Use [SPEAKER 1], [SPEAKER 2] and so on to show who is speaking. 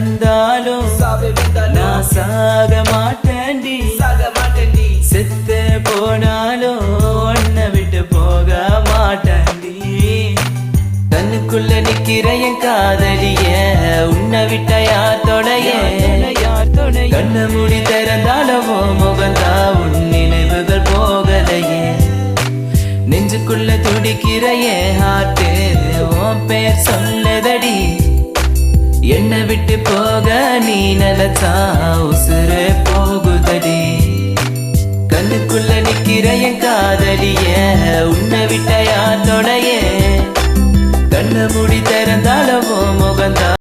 [SPEAKER 1] வந்தாலும் நான் சாக மாட்டேன்டி செத்து போனாலும் உன்னை விட்டு போக மாட்டேன்டி கண்ணுக்குள்ள நிக்கிற என் காதலிய உன்னை விட்ட யார் தொடைய கண்ண மூடி திறந்தாலும் முகந்தா உன் நினைவுகள் போகலையே நெஞ்சுக்குள்ள துடிக்கிற என் ஹார்ட் உன் பேர் சொன்னதடி என்னை விட்டு போக நீ நினைச்சா உசுரே போகுதடி கண்ணுக்குள்ள நிக்கிற என் காதலிய உன்னை விட்ட யார் தொடைய கண்ண மூடி திறந்தாலும்